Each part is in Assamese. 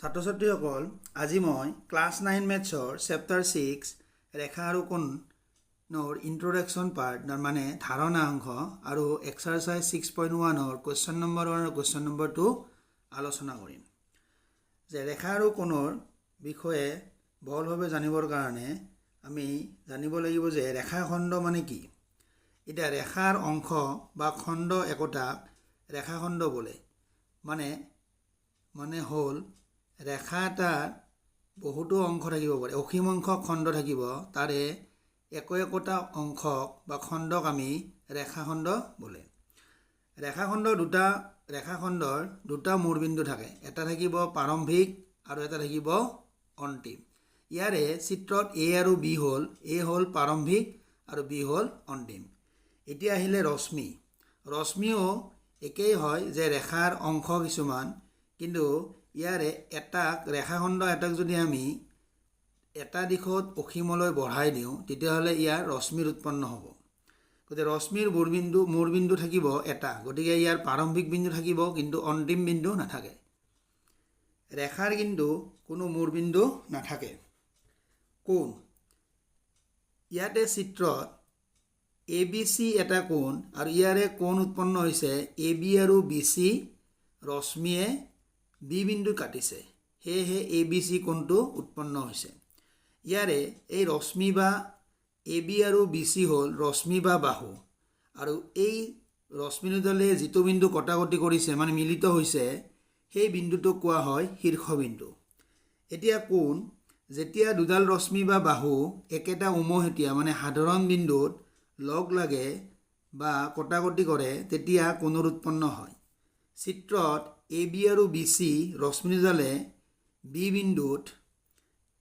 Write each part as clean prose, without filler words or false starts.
ছাত্ৰ ছাত্ৰীসকল আজি মই ক্লাছ 9 মেথছৰ চেপ্টাৰ 6 ৰেখা আৰু কোণৰ ইন্ট্ৰডাকশ্যন পাৰ্ট মানে ধাৰণা অংশ আৰু এক্সাৰসাইজ 6.1ৰ কুৱেশ্যন নম্বৰ 1 আৰু কুৱেশ্যন নম্বৰ 2 আলোচনা কৰিম। যে ৰেখা আৰু কোণৰ বিষয়ে বহলভাৱে জানিবৰ কাৰণে আমি জানিব লাগিব যে ৰেখাখণ্ড মানে কি। এটা ৰেখাৰ অংশ বা খণ্ড একোটাক ৰেখাখণ্ড বোলে। মানে হ'ল ৰেখা এটাৰ বহুতো অংশ থাকিব পাৰে, অসীম সংখ্যক খণ্ড থাকিব, তাৰে একোটা অংশক বা খণ্ডক আমি ৰেখাখণ্ড বোলে। ৰেখাখণ্ডৰ দুটা মূৰবিন্দু থাকে, এটা থাকিব প্ৰাৰম্ভিক আৰু এটা থাকিব অন্তিম। ইয়াৰে চিত্ৰত এ আৰু বি হ'ল, এ হ'ল প্ৰাৰম্ভিক আৰু বি হ'ল অন্তিম। এতিয়া আহিলে ৰশ্মিও একেই হয় যে ৰেখাৰ অংশ কিছুমান, কিন্তু ইয়াৰে ৰেখাখণ্ড এটাক যদি আমি এটা দিশত অসীমলৈ বঢ়াই দিওঁ তেতিয়াহ'লে ইয়াৰ ৰশ্মিৰ উৎপন্ন হ'ব। গতিকে ৰশ্মিৰ মূৰবিন্দু থাকিব এটা, গতিকে ইয়াৰ প্ৰাৰম্ভিক বিন্দু থাকিব কিন্তু অন্তিম বিন্দু নাথাকে। ৰেখাৰ কিন্তু কোনো মূৰবিন্দু নাথাকে। কোণ, ইয়াতে চিত্ৰত এ বি চি এটা কোণ আৰু ইয়াৰে কোণ উৎপন্ন হৈছে এ বি আৰু বি চি ৰশ্মিয়ে বি বিন্দু কাটিছে, সেয়েহে এ বি চি কোণটো উৎপন্ন হৈছে। ইয়াৰে এই ৰশ্মি বা এ বি আৰু বি চি হ'ল ৰশ্মি বা বাহু, আৰু এই ৰশ্মি দুডালে যিটো বিন্দু কটাকটি কৰিছে মানে মিলিত হৈছে সেই বিন্দুটোক কোৱা হয় শীৰ্ষবিন্দু। এতিয়া কোণ, যেতিয়া দুডাল ৰশ্মি বা বাহু একেটা উমৈহতীয়া মানে সাধাৰণ বিন্দুত লগ লাগে বা কটাকটি কৰে তেতিয়া কোণৰ উৎপন্ন হয়। চিত্ৰত এ বি আৰু বি চি ৰশ্মি দুডালে বি বিন্দুত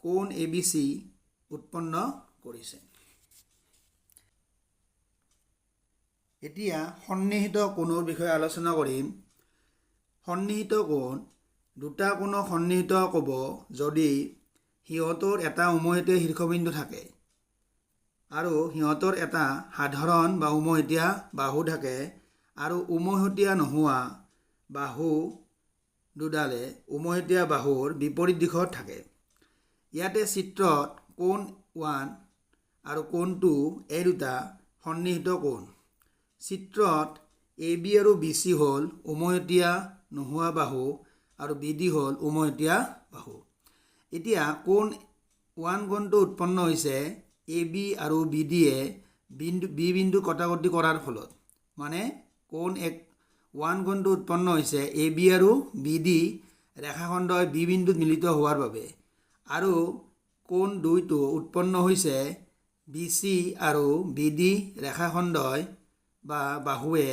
কোণ এ বি চি উৎপন্ন কৰিছে। এতিয়া সন্নিহিত কোণৰ বিষয়ে আলোচনা কৰিম। সন্নিহিত কোণ, দুটা কোণক সন্নিহিত ক'ব যদি সিহঁতৰ এটা উমৈহতীয়া শীৰ্ষবিন্দু থাকে আৰু সিহঁতৰ এটা সাধাৰণ বা উমৈহতীয়া বাহু থাকে, আৰু উমৈহতীয়া নোহোৱা বাহু দুডালে উমৈহতীয়া বাহুৰ বিপৰীত দিশত থাকে। ইয়াতে চিত্ৰত কোণ 1 আৰু কোণ 2 এই দুটা সন্নিহিত কোণ। চিত্ৰত এ বি আৰু বি চি হ'ল উমৈহতীয়া নোহোৱা বাহু আৰু বি ডি হ'ল উমৈহতীয়া বাহু। এতিয়া কোণ 1 কোণটো উৎপন্ন হৈছে এ বি আৰু বি ডিয়ে বি বিন্দু কটাকটি কৰাৰ ফলত, মানে কোণ 1 কোণটো উৎপন্ন হৈছে এ বি আৰু বি ডি ৰেখাখণ্ডই বি বিন্দুত মিলিত হোৱাৰ বাবে, আৰু কোণ 2টো উৎপন্ন হৈছে বি চি আৰু বি ডি ৰেখাখণ্ডই বা বাহুৱে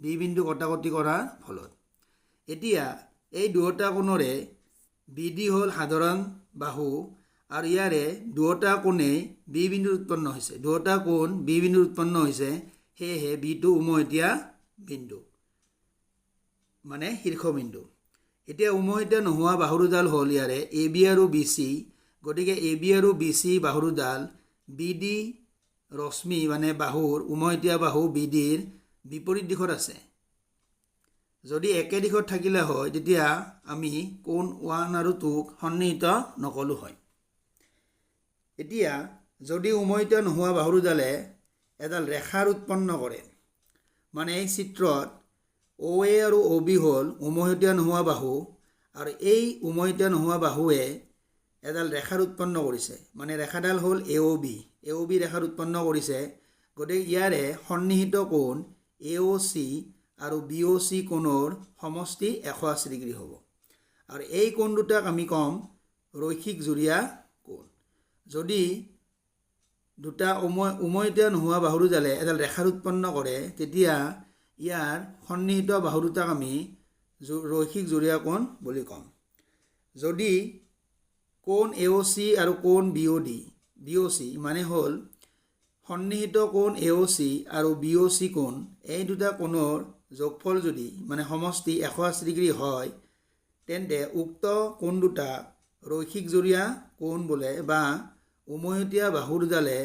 বি বিন্দু কটাকটি কৰাৰ ফলত। এতিয়া এই দুয়োটা কোণৰে বি ডি হ'ল সাধাৰণ বাহু আৰু ইয়াৰে দুয়োটা কোণেই বি বিন্দুত উৎপন্ন হৈছে, দুয়োটা কোণ বি বিন্দুত উৎপন্ন হৈছে, সেয়েহে বিটো উমৈহতীয়া বিন্দু মানে শীৰ্ষবিন্দু। এতিয়া উমৈহতীয়া নোহোৱা বাহু দুডাল হ'ল ইয়াৰে এ বি আৰু বি চি, গতিকে এ বি আৰু বি চি বাহু দুডাল বি ডি ৰশ্মি মানে বাহুৰ উমৈহতীয়া বাহু বি ডিৰ বিপৰীত দিশত আছে। যদি একে দিশত থাকিলে হয় তেতিয়া আমি কোণ 1 আৰু 2ক সন্নিহিত নকলো হয়। এতিয়া যদি উমৈহতীয়া নোহোৱা বাহু দুডালে এডাল ৰেখাৰ উৎপন্ন কৰে, মানে এই চিত্ৰত অ' এ আৰু অ' বি হ'ল উমৈহতীয়া নোহোৱা বাহু, আৰু এই উমৈহতীয়া নোহোৱা বাহুৱে এডাল ৰেখাৰ উৎপন্ন কৰিছে, মানে ৰেখাডাল হ'ল এ অ' বি ৰেখাৰ উৎপন্ন কৰিছে। গতিকে ইয়াৰে সন্নিহিত কোণ এ অ' চি আৰু বি অ' চি কোণৰ সমষ্টি 180 ডিগ্ৰী হ'ব, আৰু এই কোণ দুটাক আমি ক'ম ৰৈখিক জুৰীয়া কোণ। যদি দুটা উমৈহতীয়া নোহোৱা বাহু দুডালে এডাল ৰেখাৰ উৎপন্ন কৰে তেতিয়া ইয়াৰ সন্নিহিত বাহু দুটাক আমি ৰৈখিক জুৰীয়া কোণ বুলি ক'ম। যদি কোণ এ অ' চি আৰু কোণ বি অ' চি মানে হ'ল সন্নিহিত কোণ এ অ' চি আৰু বি অ' চি কোণ, এই দুটা কোণৰ যোগফল যদি মানে সমষ্টি 180 ডিগ্ৰী হয় তেন্তে উক্ত কোণ দুটা ৰৈখিক জুৰীয়া কোণ বোলে, বা উমৈহতীয়া বাহু দুডালে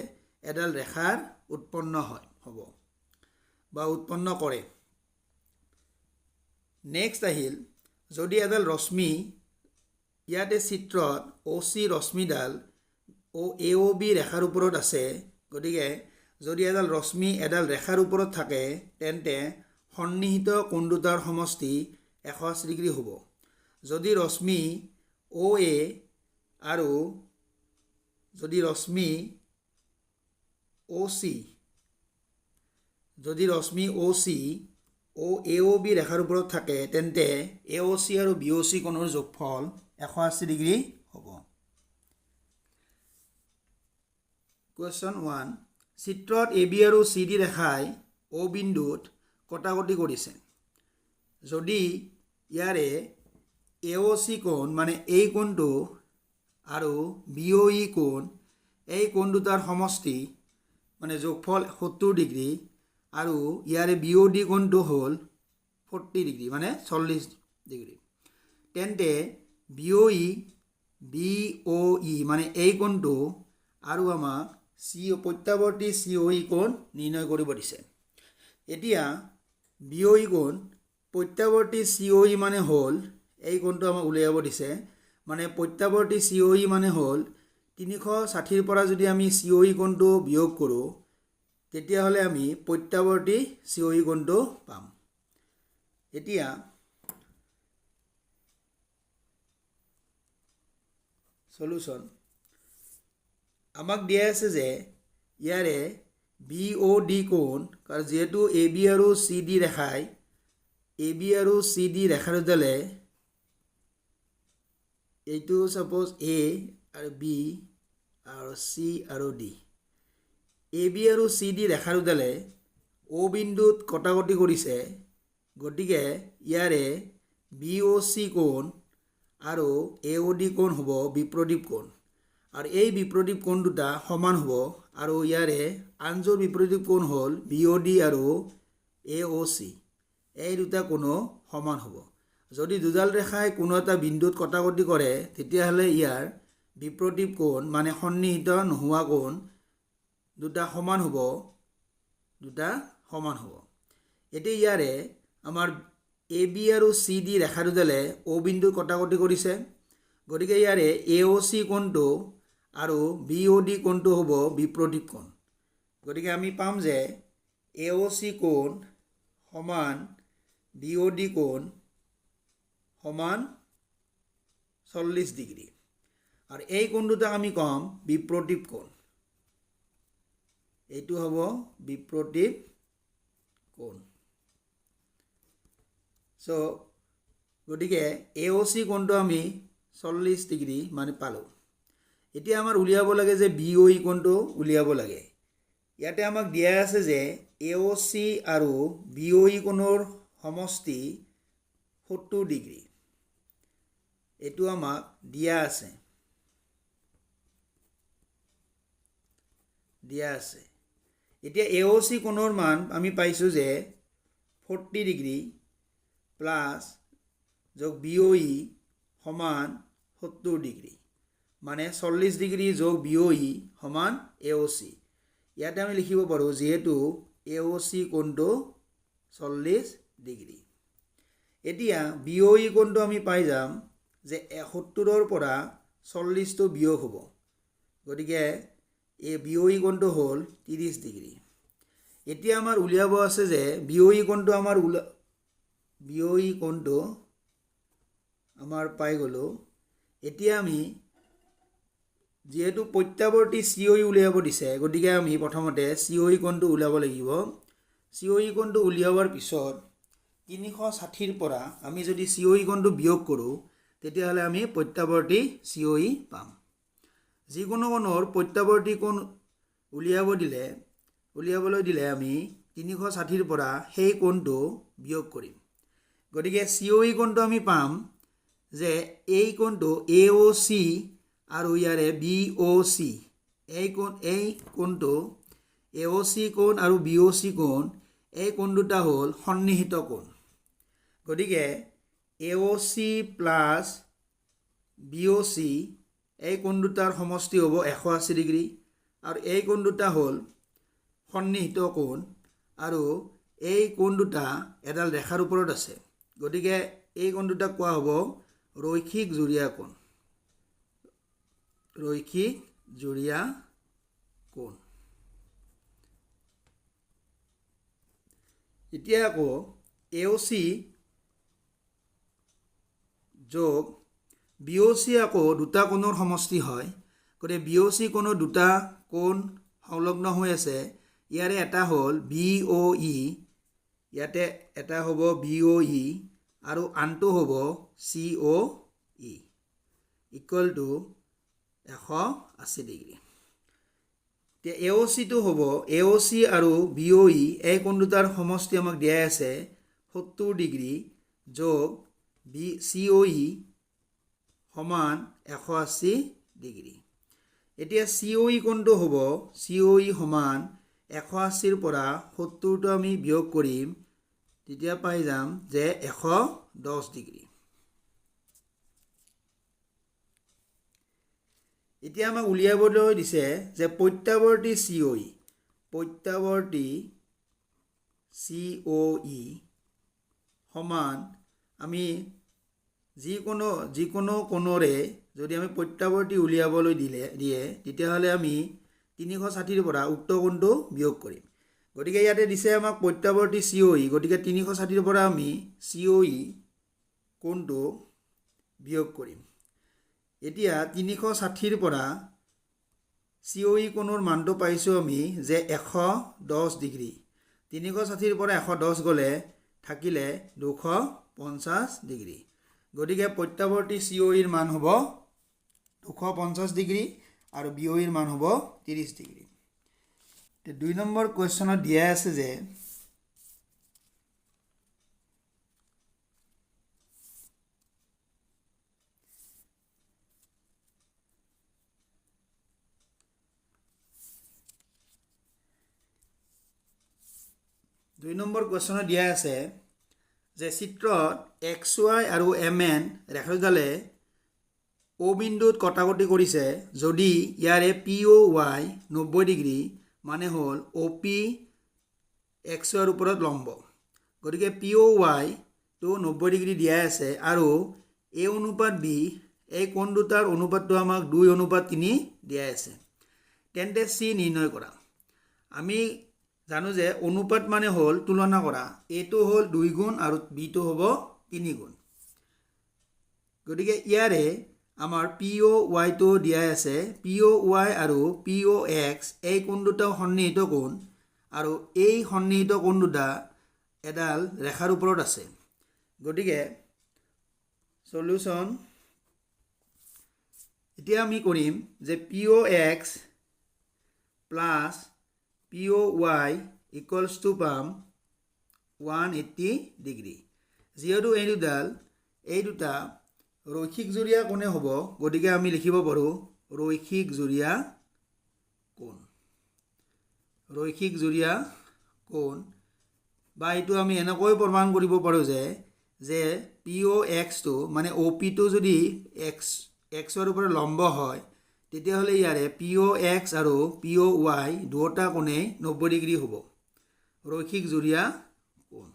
এডাল ৰেখাৰ উৎপন্ন হ'ব বা উৎপন্ন কৰে। নেক্সট আহিল যদি এডাল ৰশ্মি ইয়াতে চিত্ৰত OC ৰশ্মিডাল AOB ৰেখাৰ ওপৰত আছে। গতিকে যদি এডাল ৰশ্মি এডাল ৰেখাৰ ওপৰত থাকে তেন্তে সন্নিহিত কোণ দুটাৰ সমষ্টি 180 ডিগ্ৰী হ'ব। যদি ৰশ্মি OA আৰু যদি ৰশ্মি OC AOB ৰেখাৰ ওপৰত থাকে তেন্তে AOC আৰু BOC কোণৰ যোগফল 180 ডিগ্ৰী হ'ব। কুৱেশ্যন 1 চিত্ৰত AB আৰু CD ৰেখাই O বিন্দুত কটাকটি কৰিছে। যদি ইয়াৰে AOC কোণ মানে এই কোণটো আৰু BOE কোণ এই কোণ দুটাৰ সমষ্টি মানে যোগফল 70 ডিগ্ৰী আৰু ইয়াৰে BOD কোণটো হ'ল 40 ডিগ্ৰী মানে 40 ডিগ্ৰী, তেন্তে BOE মানে এই কোণটো আৰু আমাক প্ৰত্যাৱৰ্তী COE কোণ নিৰ্ণয় কৰিব দিছে। এতিয়া BOE কোণ প্ৰত্যাৱৰ্তী COE মানে হ'ল এই কোণটো আমাক উলিয়াব দিছে। মানে প্ৰত্যাৱৰ্তী COE মানে হ'ল 360ৰ পৰা যদি আমি COE কোণটো বিয়োগ কৰোঁ তেতিয়াহ'লে আমি প্ৰত্যাৱৰ্তী COE কোণটো পাম। এতিয়া সলিউশ্যন আমাক দিয়া আছে যে ইয়াৰে BOD কোণ কাৰণ যেহেতু AB আৰু CD ৰেখাই AB আৰু CD ৰেখা দুডালে এইটো সাপোজ A আৰু B আৰু C আৰু D AB আৰু CD ৰেখা দুডালে O বিন্দুত কটাকটি কৰিছে। গতিকে ইয়াৰে BOC কোণ আৰু AOD কোণ হ'ব বিপৰীত কোণ আৰু এই বিপৰীত কোণ দুটা সমান হ'ব আৰু ইয়াৰে আনযোৰ বিপৰীত কোণ হ'ল BOD আৰু AOC এই দুটা কোণো সমান হ'ব। যদি দুডাল ৰেখাই কোনো এটা বিন্দুত কটাকটি কৰে তেতিয়াহ'লে ইয়াৰ বিপৰীত কোণ মানে সন্নিহিত নোহোৱা কোণ দুটা সমান হ'ব। এতিয়া ইয়াৰে আমাৰ AB আৰু CD ৰেখা দুডালে O বিন্দুত কটাকটি কৰিছে। গতিকে ইয়াৰে AOC কোণটো আৰু BOD কোণটো হ'ব বিপৰীত কোণ। গতিকে আমি পাম যে AOC কোণ সমান BOD কোণ সমান 40 ডিগ্ৰী আৰু এই কোণ দুটাক আমি ক'ম বিপৰীত কোণ। এইটো হ'ব বিপৰীত কোণ। গতিকে AOC কোণটো আমি 40 ডিগ্ৰী মানে পালোঁ। এতিয়া আমাৰ উলিয়াব লাগে যে BOE কোণটো উলিয়াব লাগে। ইয়াতে আমাক দিয়া আছে যে AOC আৰু BOE কোণৰ সমষ্টি 70 ডিগ্ৰী। এইটো আমাক দিয়া আছে। এতিয়া AOC কোণৰ মান আমি পাইছোঁ যে 40 ডিগ্ৰী প্লাছ যোগ BOE সমান 70 ডিগ্ৰী মানে 40 ডিগ্ৰী যোগ BOE সমান AOC। ইয়াতে আমি লিখিব পাৰোঁ যিহেতু AOC কোণটো 40 ডিগ্ৰী। এতিয়া BOE কোণটো আমি পাই যাম যে 70ৰ পৰা 40টো বিয়োগ হ'ব। গতিকে এই BOE কোণটো হ'ল 30 ডিগ্ৰী। এতিয়া আমাৰ উলিয়াব আছে যে BOE কোণটো আমাৰ পাই গ'লোঁ। এতিয়া আমি যেহেতু প্ৰত্যাৱৰ্তী COE উলিয়াব দিছে গতিকে আমি প্ৰথমতে COE কোণটো উলিয়াব লাগিব। COE কোণটো উলিয়াবৰ পিছত 360ৰ পৰা আমি যদি COE কোণটো বিয়োগ কৰোঁ তেতিয়াহ'লে আমি প্ৰত্যাৱৰ্তী COE পাম। যিকোনো কোণৰ প্ৰত্যাৱৰ্তী কোণ উলিয়াবলৈ দিলে আমি 360ৰ পৰা সেই কোণটো বিয়োগ কৰিম। গতিকে COE কোণটো আমি পাম যে এই কোণটো AOC আৰু ইয়াৰে BOC এই কোণটো AOC কোণ আৰু BOC কোণ এই কোণ দুটা হ'ল সন্নিহিত কোণ। গতিকে AOC প্লাছ BOC এই কোণ দুটাৰ সমষ্টি হ'ব 180 ডিগ্ৰী আৰু এই কোণ দুটা হ'ল সন্নিহিত কোণ আৰু এই কোণ দুটা এডাল ৰেখাৰ ওপৰত আছে। গতিকে এই কোণ দুটাক কোৱা হ'ব ৰৈখিক জুৰীয়া কোণ। ৰৈখিক জুৰীয়া কোণ। এতিয়া আকৌ AOC যোগ BOC আকৌ দুটা কোণৰ সমষ্টি হয়। গতিকে BOC কোণৰ দুটা কোণ সংলগ্ন হৈ আছে। ইয়াৰে এটা হ'ল BOE, ইয়াতে এটা হ'ব BOE আৰু আনটো হ'ব COE ইকুৱেল টু 180 ডিগ্ৰী। এতিয়া AOCটো হ'ব AOC আৰু BOE এই কোণ দুটাৰ সমষ্টি আমাক দিয়াই আছে 70 ডিগ্ৰী যোগ COE সমান 180 ডিগ্ৰী। এতিয়া COE কোণটো হ'ব COE সমান 180ৰ পৰা 70টো আমি বিয়োগ কৰিম, তেতিয়া পাই যাম যে 110 ডিগ্ৰী। এতিয়া আমাক উলিয়াবলৈ দিছে যে প্ৰত্যাৱৰ্তী COE সমান আমি যিকোনো কোণৰে যদি আমি প্ৰত্যাৱৰ্তী উলিয়াবলৈ দিয়ে তেতিয়াহ'লে আমি 360ৰ পৰা উক্ত কোণটো বিয়োগ কৰিম। গতিকে ইয়াতে দিছে আমাক প্ৰত্যাৱৰ্তী COE, গতিকে 360ৰ পৰা আমি COE কোণটো বিয়োগ কৰিম। এতিয়া 360ৰ পৰা COE কোণৰ মানটো পাইছোঁ আমি যে 110 ডিগ্ৰী। 360ৰ পৰা 110 গ'লে থাকিলে 250 ডিগ্ৰী। গতিকে প্ৰত্যাৱৰ্তী COEৰ মান হ'ব 250 ডিগ্ৰী আৰু BOEৰ মান হ'ব 30 ডিগ্ৰী। 2 নম্বৰ কুৱেশ্যনত দিয়া আছে যে চিত্ৰত XY আৰু MN ৰেখাডালে O বিন্দুত কটাকটি কৰিছে যদি ইয়াৰে POY 90 ডিগ্ৰী, মানে হ'ল OP XY ৰ ওপৰত লম্ব। গতিকে POY টো 90 ডিগ্ৰী দিয়াই আছে আৰু A অনুপাত B এই কোণ দুটাৰ অনুপাতটো আমাক 2:3 দিয়াই আছে। তেন্তে C নিৰ্ণয় কৰা। আমি জানো যে অনুপাত মানে হ'ল তুলনা কৰা। এটো হ'ল 2 গুণ আৰু বিটো হ'ব 3 গুণ। গতিকে ইয়াৰে আমাৰ POY টো দিয়াই আছে। POY আৰু POX এই কোণ দুটা সন্নিহিত কোণ আৰু এই সন্নিহিত কোণ দুটা এডাল ৰেখাৰ ওপৰত আছে। গতিকে সলিউশন এতিয়া আমি কৰিম যে POX plus POY equals to পাম 180 ডিগ্ৰী। যিহেতু এই দুটা ৰৈখিক জুৰীয়া কোণে হ'ব, গতিকে আমি লিখিব পাৰোঁ ৰৈখিক জুৰীয়া কোণ। বা এইটো আমি এনেকৈ প্ৰমাণ কৰিব পাৰোঁ যে POX টো মানে OP টো যদি XYৰ ওপৰত লম্ব হয় তেতিয়াহ'লে ইয়াৰে POX আৰু POY দুয়োটা কোণেই 90 ডিগ্ৰী হ'ব, ৰৈখিক জুৰীয়া কোণ।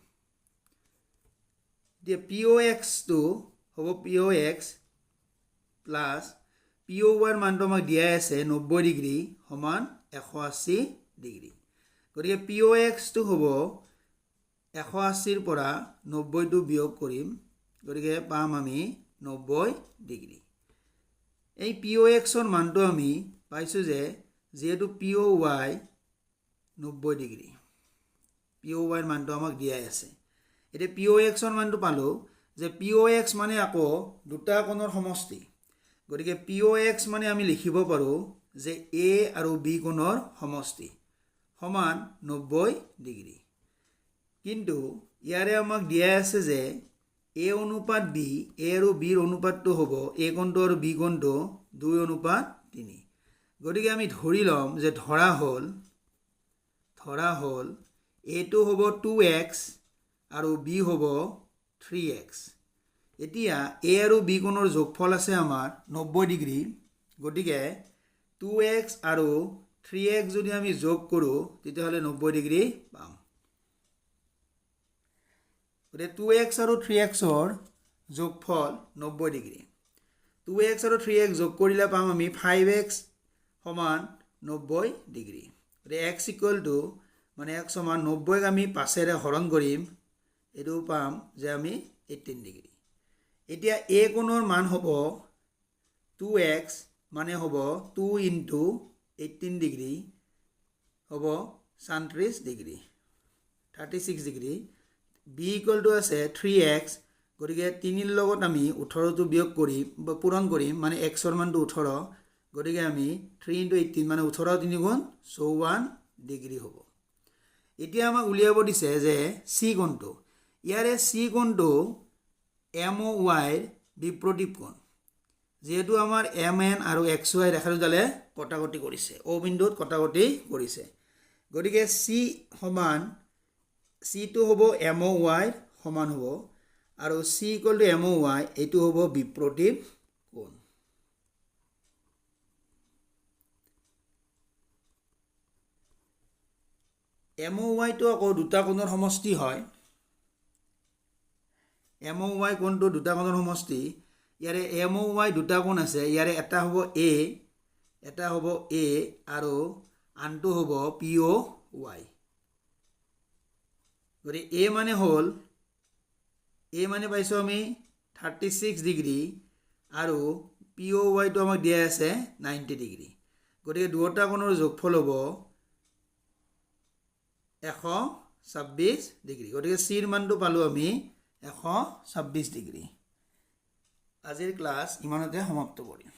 এতিয়া POX টো হ'ব POX প্লাছ POY মানটো আমাক দিয়াই আছে 90 ডিগ্ৰী সমান 180 ডিগ্ৰী। গতিকে POX টো হ'ব 180ৰ পৰা 90টো বিয়োগ কৰিম, গতিকে পাম আমি 90 ডিগ্ৰী। এই POXৰ মানটো আমি পাইছোঁ যে যিহেতু POY 90 ডিগ্ৰী, POYৰ মানটো আমাক দিয়াই আছে। এতিয়া POXৰ মানটো পালোঁ যে POX মানে আকৌ দুটা কোণৰ সমষ্টি। গতিকে POX মানে আমি লিখিব পাৰোঁ যে A আৰু B কোণৰ সমষ্টি সমান 90 ডিগ্ৰী। কিন্তু ইয়াৰে আমাক দিয়াই আছে যে A অনুপাত B, A আৰু Bৰ অনুপাতটো হ'ব A কোণটো আৰু B কোণটো 2:3। গতিকে আমি ধৰি ল'ম যে ধৰা হ'ল Aটো হ'ব 2x আৰু B হ'ব 3x। এতিয়া A আৰু B কোণৰ যোগফল আছে আমাৰ 90 ডিগ্ৰী। গতিকে 2x আৰু 3x যদি আমি যোগ কৰোঁ তেতিয়াহ'লে 90 ডিগ্ৰী পাম। গতিকে 2x আৰু 3xৰ যোগফল 90 ডিগ্ৰী। 2x আৰু 3x যোগ কৰিলে পাম আমি 5x সমান 90 ডিগ্ৰী। x ইকুৱেল টু মানে x সমান 90ক আমি 5ৰে হৰণ কৰিম, এইটো পাম যে আমি 18 ডিগ্ৰী। এতিয়া a কোণৰ মান হ'ব 2x মানে হ'ব 2 ইনটু 18 ডিগ্ৰী হ'ব 37 degree 36 degree. b equal to আছে 3x, গতিকে 3ৰ লগত আমি 18টো বিয়োগ কৰিম বা পূৰণ কৰিম, মানে xৰ মানটো 18, গতিকে আমি 3 ইনটু 18 মানে 18 3 গুণ 54 ডিগ্ৰী হ'ব। এতিয়া আমাক উলিয়াব দিছে যে c কোণটো, ইয়াৰে c কোণটো MOY বিপৰীত কোণ, যেহেতু আমাৰ MN আৰু XY ৰেখা দুডালে কটাকটি কৰিছে, O বিন্দুত কটাকটি কৰিছে, গতিকে c সমান cটো হ'ব MOY সমান হ'ব, আৰু c ইকুৱেল টু MOY এইটো হ'ব বিপৰীত কোণ। MOYটো আকৌ দুটা কোণৰ সমষ্টি হয়। MOY কোণটো দুটা কোণৰ সমষ্টি। ইয়াৰে MOY দুটা কোণ আছে, ইয়াৰে এটা হ'ব A, এটা হ'ব A আৰু আনটো হ'ব POY। গতিকে A মানে হ'ল A মানে পাইছোঁ আমি 36 ডিগ্ৰী আৰু POYটো আমাক দিয়া আছে 90 ডিগ্ৰী। গতিকে দুয়োটা কোণৰ যোগফল হ'ব 126 ডিগ্ৰী। গতিকে চিৰ মানটো পালোঁ আমি 126 ডিগ্ৰী। আজিৰ ক্লাছ ইমানতে সমাপ্ত কৰিম।